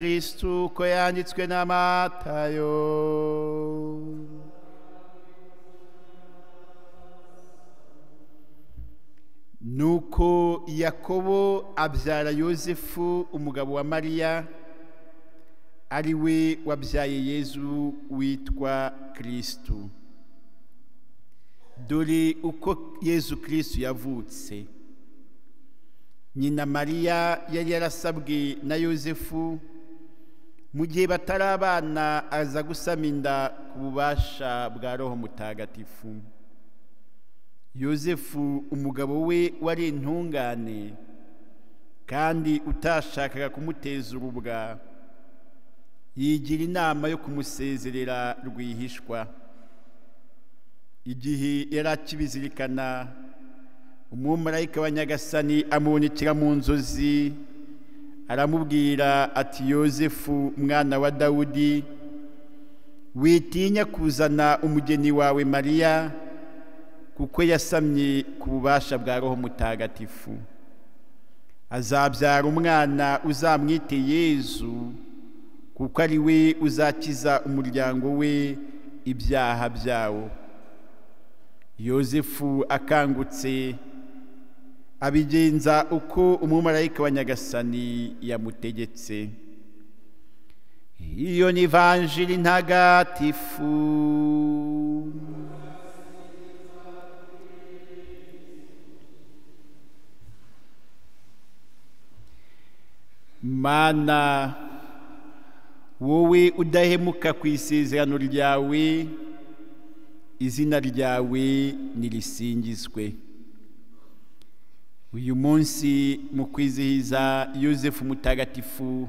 Kristu ko yanditswe na Matayo. Nuko Yakobo abyara Yosefu umugabo wa Mariya, ari we wabyaye Yezu witwa Kristu. Dore uko Yezu Kristu yavutse. Nyina Mariya yari yarasabwe na Yosefu, mu gihe batarabana aza gusama inda ku bubasha bwa Roho Mutagatifu. Yosefu umugabo we wari intungane kandi utashakaga kumuteza urubwa, yigira inama yo kumusezerera rwihishwa. Igihe yari akibizirikana, umumarayika wa Nyagasani amubonekera mu nzozi, aramubwira ati, Yosefu mwana wa Dawudi, witinya kuzana umugeni wawe Mariya, kuko yasamye ku bubasha bwa Roho Mutagatifu. Azabyara umwana uzamwite Yezu, kuko ari we uzakiza umuryango we ibyaha byawo. Yosefu akangutse abigenza uko umumarayika wa Nyagasani yamutegetse. Iyo ni Ivanjili ntagatifu. Mana, wowe udahemuka ku isezerano ryawe, izina ryawe nirisingizwe. Uyu munsi mu kwizihiza Yosefu mutagatifu,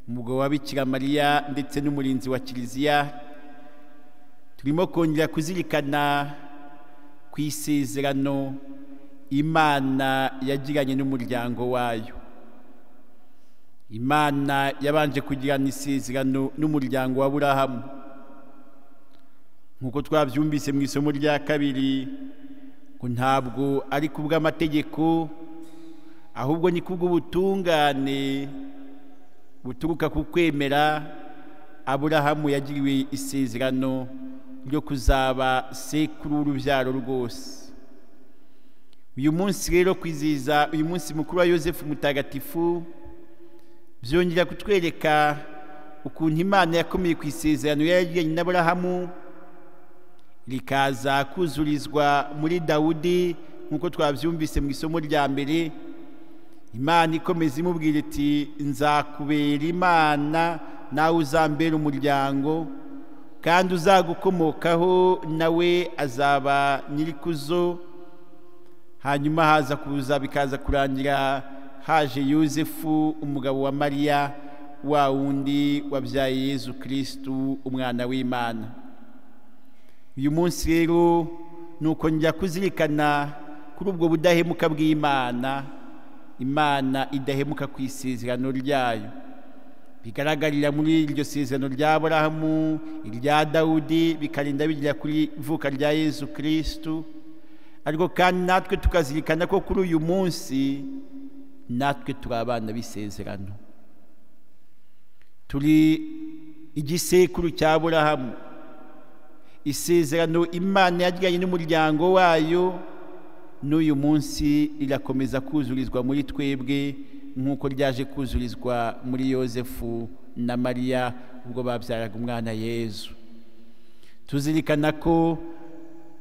umugabo wa Bikira Mariya ndetse n'umurinzi wa Kiliziya, turimo kongera kuzirikana ku isezerano Imana yagiranye n'umuryango wayo. Imana yabanje kugirana isezerano n'umuryango wa Aburahamu, nk'uko twabyumvise mu isomo rya kabiri, ko ntabwo ari kubw'amategeko, ahubwo ni kubw'ubutungane buturuka ku kwemera. Aburahamu yagiriwe isezerano ryo kuzaba sekuru w'urubyaro rwose. Uyu munsi rero kwizihiza uyu munsi mukuru wa Yosefu mutagatifu, byongera kutwereka ukuntu Imana yakomeye ku isezerano yagiranye n'Aburahamu, rikaza kuzurizwa muri Dawudi, nk'uko twabyumvise mu isomo rya mbere. Imana ikomeza imubwira iti, nzakubera Imana, nawe uzambera umuryango, kandi uzagukomokaho nawe azaba nyirikuzo. Hanyuma bikaza kurangira haje Yosefu umugabo wa Mariya, wa wundi wabyaye Yezu Kristu umwana w'Imana. Uyu munsi rero nuko njya kuzirikana kuri ubwo budahemuka bw'Imana. Imana idahemuka ku isezerano ryayo, bigaragarira muri iryo sezerano rya Aburahamu, irya Dawudi, bikarinda bigera kuri ivuka rya Yezu Kristu. Ariko kandi natwe tukazirikana ko kuri uyu munsi natwe turi abana b'isezerano, turi igisekuru cya Aburahamu. Isezerano Imana yagiranye n'umuryango wayo n'uyu munsi rirakomeza kuzurizwa muri twebwe, nk'uko ryaje kuzurizwa muri Yosefu na Mariya ubwo babyaraga umwana Yezu. Tuzirikana ko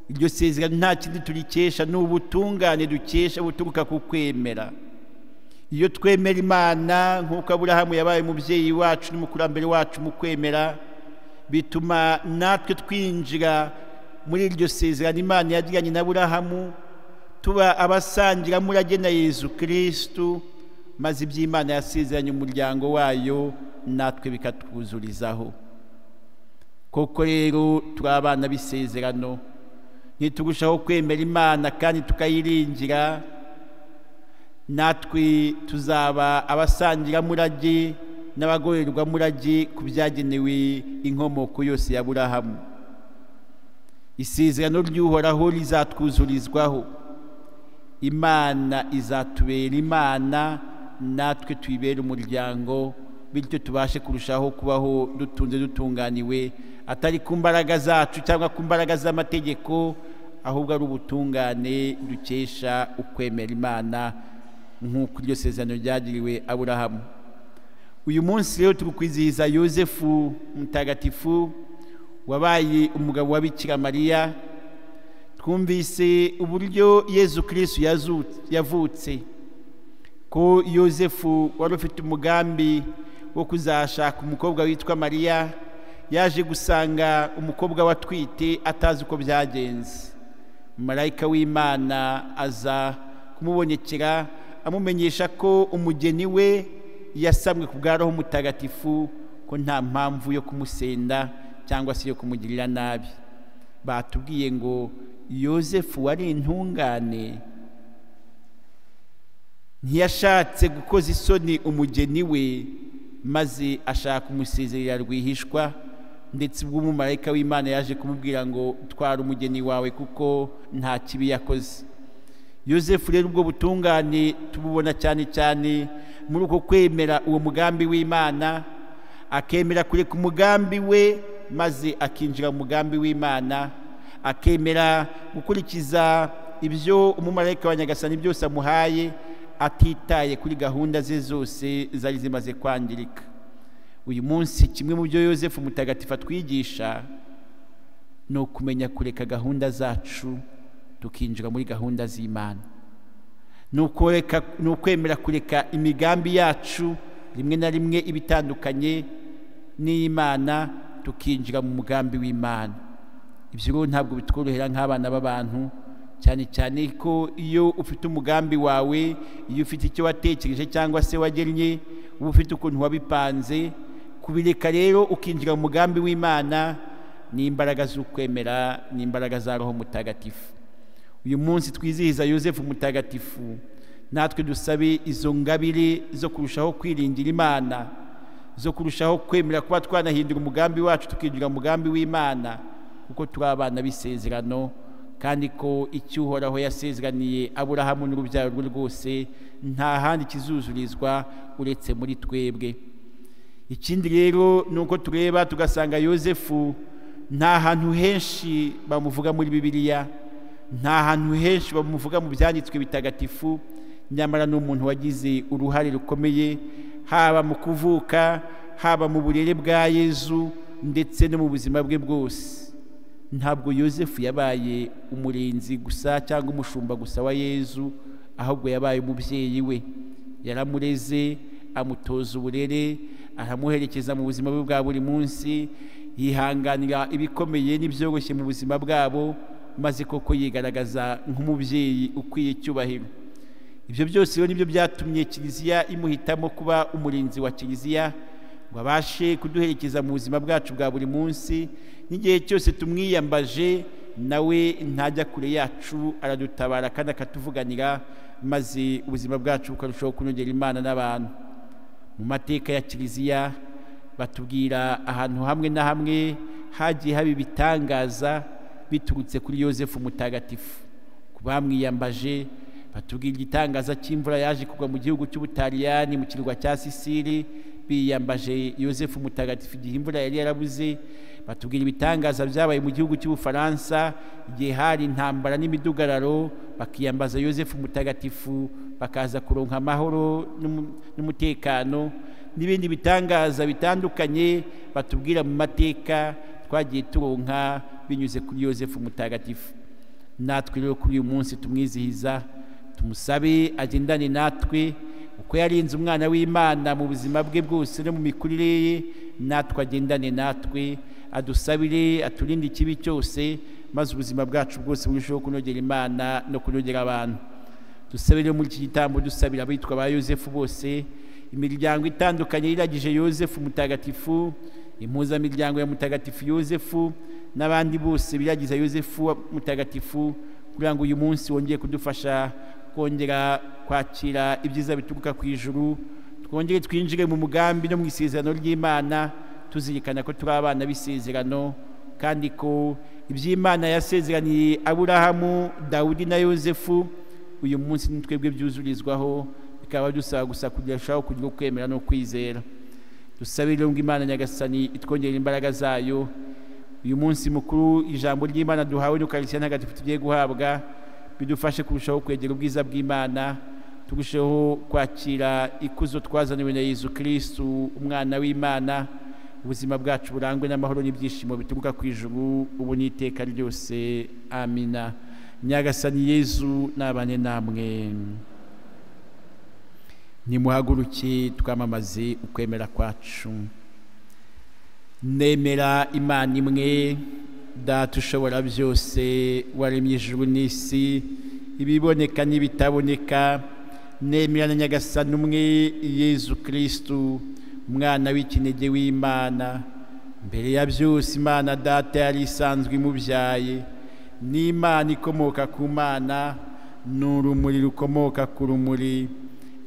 iryo sezerano nta kindi turikesha, ni ubutungane dukesha buturuka ku kwemera. Iyo twemera Imana nk'uko Aburahamu yabaye umubyeyi wacu n'umukurambere wacu mu kwemera, bituma natwe twinjira muri iryo sezerano Imana yagiranye na Aburahamu, tuba abasangira murage na Yezu Kristu, maze iby'Imana yasezeranye umuryango wayo natwe bikatwuzurizaho. Koko rero turi abana b'isezerano, ntiturushaho kwemera Imana kandi tukayiringira, natwe tuzaba abasangira murage n'abagorerwa murage ku byagenewe inkomoko yose ya Aburahamu. Isezerano ry'Uhoraho rizatwuzurizwaho. Imana izatubera Imana, natwe tuyibera umuryango, bityo tubashe kurushaho kubaho dutunze dutunganiwe, atari ku mbaraga zacu cyangwa ku mbaraga z'amategeko, ahubwo ari ubutungane dukesha ukwemera Imana nk'uko iryo sezerano ryagiriwe Aburahamu. Uyu munsi rero turi kwizihiza Yosefu mutagatifu wabaye umugabo wa Bikira Mariya. Twumvise uburyo Yezu Kristo yavutse, ko Yosefu wari ufite umugambi wo kuzashaka umukobwa witwa Mariya, yaje gusanga umukobwa watwite atazi uko byagenze. Marayika w'Imana aza kumubonekera amumenyesha ko umugeni we yasamwe ku bwa Roho Mutagatifu, ko nta mpamvu yo kumusenda cyangwa se yo kumugirira nabi. Batubwiye ngo Yosefu wari intungane, ntiyashatse gukoza isoni umugeni we, maze ashaka umusezerera rwihishwa, ndetse ubwo umumarayika w'Imana yaje kumubwira ngo twara umugeni wawe kuko nta kibi yakoze. Yosefu rero ubwo butungane tububona cyane cyane muri uko kwemera uwo mugambi w'Imana, akemera kureka umugambi we maze akinjira mu mugambi w'Imana, akemera gukurikiza ibyo umumarayika wa Nyagasani byose amuhaye, atitaye kuri gahunda ze zose zari zimaze kwangirika. Uyu munsi kimwe mu byo Yosefu mutagatifu atwigisha ni ukumenya kureka gahunda zacu tukinjira muri gahunda z'Imana, ni ukwemera kureka imigambi yacu rimwe na rimwe ibitandukanye n'Imana, tukinjira mu mugambi w'Imana. Ibyo rero ntabwo bitworohera nk'abana b'abantu, cyane cyane ko iyo ufite umugambi wawe, iyo ufite icyo watekereje cyangwa se wagennye, uba ufite ukuntu wabipanze. Kubireka rero ukinjira mu mugambi w'Imana ni imbaraga z'ukwemera, ni imbaraga za Roho Mutagatifu. Uyu munsi twizihiza Yosefu mutagatifu, natwe dusabe izo ngabire zo kurushaho kwiringira Imana, zo kurushaho kwemera kuba twanahindura umugambi wacu tukinjira mu mugambi w'Imana, kuko turi abana b'isezerano, kandi ko icyo Uhoraho yasezeraniye Aburahamu n'urubyaro rwe rwose nta handi kizuzurizwa uretse muri twebwe. Ikindi rero nuko tureba tugasanga Yosefu nta hantu henshi bamuvuga muri Bibiliya, nta hantu henshi bamuvuga mu byanditswe bitagatifu, nyamara n'umuntu wagize uruhare rukomeye haba mu kuvuka, haba mu burere bwa Yezu, ndetse no mu buzima bwe bwose. Ntabwo Yosefu yabaye umurinzi gusa cyangwa umushumba gusa wa Yezu, ahubwo yabaye umubyeyi we. Yaramureze, amutoza uburere, aramuherekeza mu buzima bwe bwa buri munsi, yihanganira ibikomeye n'ibyoroshye mu buzima bwabo, maze koko yigaragaza nk'umubyeyi ukwiye icyubahiro. Ibyo byose rero nibyo byatumye Kiliziya imuhitamo kuba umurinzi wa Kiliziya, ngo abashe kuduherekeza mu buzima bwacu bwa buri munsi. N'igihe cyose tumwiyambaje, nawe ntajya kure yacu, aradutabara kandi akatuvuganira, maze ubuzima bwacu bukarushaho kunogera Imana n'abantu. Mu mateka ya Kiliziya batubwira ahantu hamwe na hamwe hagiye haba ibitangaza biturutse kuri Yosefu mutagatifu. Kubamwiyambaje batubwira igitangaza cy'imvura yaje kugwa mu gihugu cy'Ubutaliyani mu kirwa cya Sisili, biyambaje Yosefu mutagatifu igihe imvura yari yarabuze. Batubwira ibitangaza byabaye mu gihugu cy'Ubufaransa igihe hari intambara n'imidugararo, bakiyambaza Yosefu mutagatifu bakaza kuronka amahoro n'umutekano. N'ibindi bitangaza bitandukanye batubwira mu mateka twagiye turonka binyuze kuri Yosefu mutagatifu. Natwe rero kuri uyu munsi tumwizihiza, tumusabe agendane natwe, uko yarinze umwana w'Imana mu buzima bwe bwose no mu mikurire ye, natwe agendane natwe, adusabire, aturinde ikibi cyose, maze ubuzima bwacu bwose burusheho kunogera Imana no kunogera abantu. Dusabire muri iki gitambo dusabira abitwa ba Yosefu bose, imiryango itandukanye iragije Yosefu mutagatifu, impuzamiryango ya mutagatifu Yosefu n'abandi bose biragiza Yosefu mutagatifu, kugira ngo uyu munsi wongeye kudufasha kongera kwakira ibyiza bituruka ku ijuru, twongere twinjire mu mugambi no mu isezerano ry'Imana, tuzirikana ko turi abana b'isezerano, kandi ko iby'Imana yasezeraniye Aburahamu, Dawudi na Yosefu uyu munsi ni twebwe byuzurizwaho. Bikaba dusaba gusa kurushaho kugira ukwemera no kwizera. dusabire ngo Imana nyagasani itwongerera imbaraga zayo. Uyu munsi mukuru ijambo ry'Imana duhawe n'Ukarisitiya ntagatifu tugiye guhabwa bidufashe kurushaho kwegera ubwiza bw'Imana, turusheho kwakira ikuzo twazaniwe na Yezu Kristu umwana w'Imana. Ubuzima bwacu burangwe n'amahoro n'ibyishimo bituruka ku ijuru ubu n'iteka ryose. Amina. Nyagasani Yezu nabane namwe. Nimuhaguruke twamamaze ukwemera kwacu. Nemera Imana imwe, Data ushobora byose, waremye ijuru n'isi, ibiboneka n'ibitaboneka. Nemera na Nyagasani umwe, Yezu Kristu umwana w'ikinege w'Imana. Mbere ya byose Imana Data yari isanzwe imubyaye, n'Imana ikomoka ku Mana, n'urumuri rukomoka ku rumuri,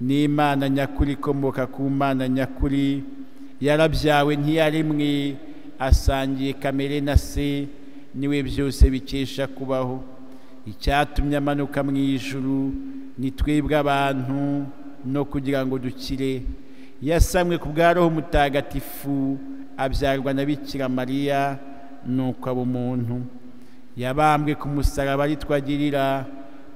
n'Imana nyakuri ikomoka ku Mana nyakuri. Yarabyawe ntiyaremwe, asangiye kamere na se, niwe byose bikesha kubaho. Icyatumye amanuka mu ijuru ni twebwe abantu, no kugira ngo dukire. Yasamwe ku bwa Roho Mutagatifu, abyarwa na Bikira Mariya, nuko aba umuntu. Yabambwe ku musaraba ari twagirira,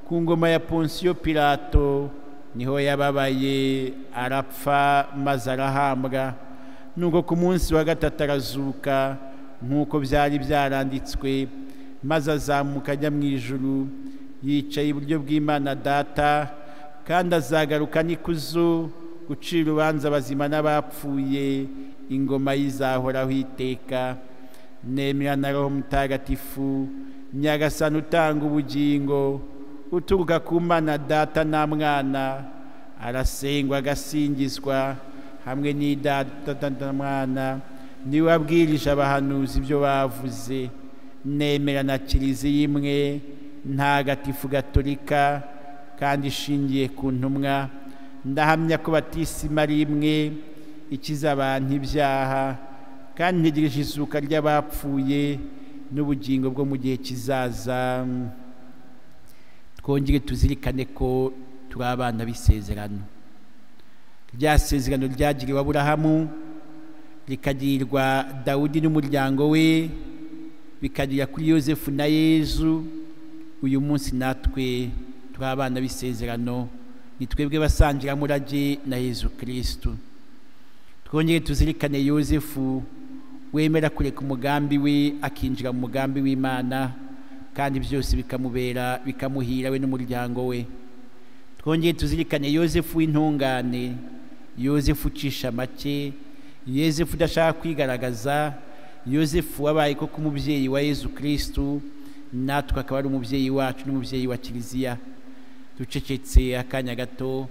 ku ngoma ya Ponsiyo Pilato, niho yababaye arapfa maze arahambwa. Nuko ku munsi wa gatatu arazuka nk'uko byari byaranditswe, maze azamuka ajya mu ijuru, yicaye iburyo bw'Imana Data, kandi azagaruka n'ikuzo gucira urubanza abazima n'abapfuye. Ingoma yizahoraho iteka. Nemera na Roho Mutagatifu, Nyagasani utanga ubugingo, uturuka ku Mana Data na Mwana, arasengwa agasingizwa hamwe n'Idata na Mwana, niwe wabwirije abahanuzi ibyo bavuze. Nemera na Kiliziya imwe ntagatifu gatolika kandi ishingiye ku ntumwa. Ndahamya ko batisima ari imwe ikiza abantu ibyaha, kandi ntegereje izuka ry'abapfuye n'ubugingo bwo mu gihe kizaza. Twongere tuzirikane ko turi abana b'isezerano. Rya sezerano ryagiriwe Aburahamu, rikagirirwa Dawudi n'umuryango we, bikagira kuri Yosefu na Yezu. Uyu munsi natwe turi abana b'isezerano, ni twebwe basangiramurage na Yezu Kristu. Twongere tuzirikane Yosefu wemera kureka umugambi we akinjira mu mugambi w'Imana, kandi byose bikamubera bikamuhira we n'umuryango we. Twongere tuzirikane Yosefu w'intungane, Yosefu ucisha make, Yosefu udashaka kwigaragaza, Yosefu wabaye koko umubyeyi wa Yezu Kristu, natwe akaba ari umubyeyi wacu n'umubyeyi wa Kiliziya. Ducecetse akanya gato,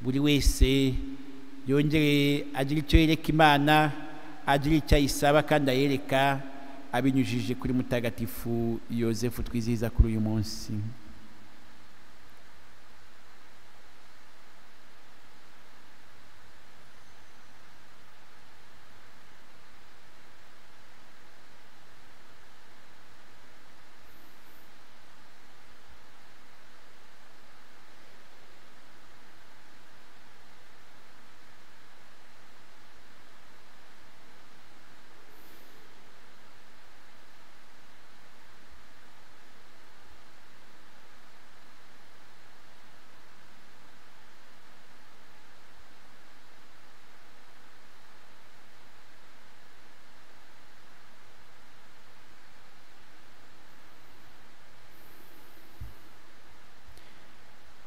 buri wese yongere agira icyo yereka Imana, agira icyo ayisaba kandi ayereka, abinyujije kuri Mutagatifu Yosefu twizihiza kuri uyu munsi.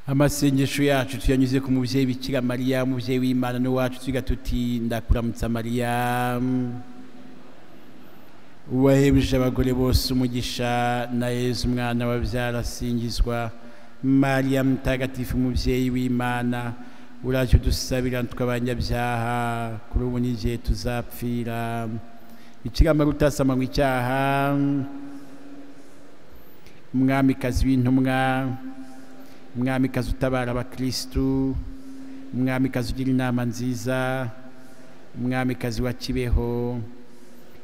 Amasengesho yacu tuyanyuze ku mubyeyi Bikira Mariya, umubyeyi w'Imana n'uwacu, tugira tuti: ndakuramutsa Mariya, wahebuje abagore bose umugisha, na Yezu umwana wabyara asingizwa. Mariya mutagatifu, umubyeyi w'Imana, uraje udusabira tw'abanyabyaha kuri ubu n'igihe tuzapfira. Bikira Mariya utasamanywe icyaha, umwamikazi w'intumwa, umwamikazi utabara abakristu, umwamikazi ugira inama nziza, umwamikazi wa Kibeho,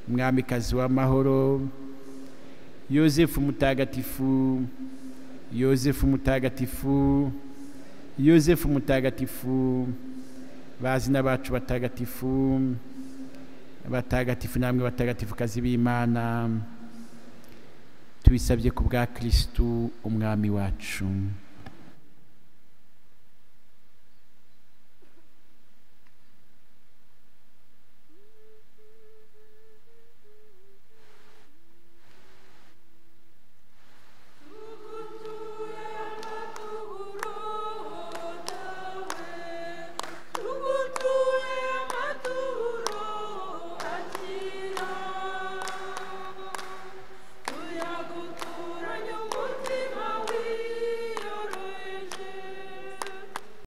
umwamikazi w'amahoro, Yosefu mutagatifu, Yosefu mutagatifu, Yosefu mutagatifu, bazina bacu batagatifu, batagatifu namwe batagatifukazi b'Imana, tubisabye ku bwa Kristu umwami wacu.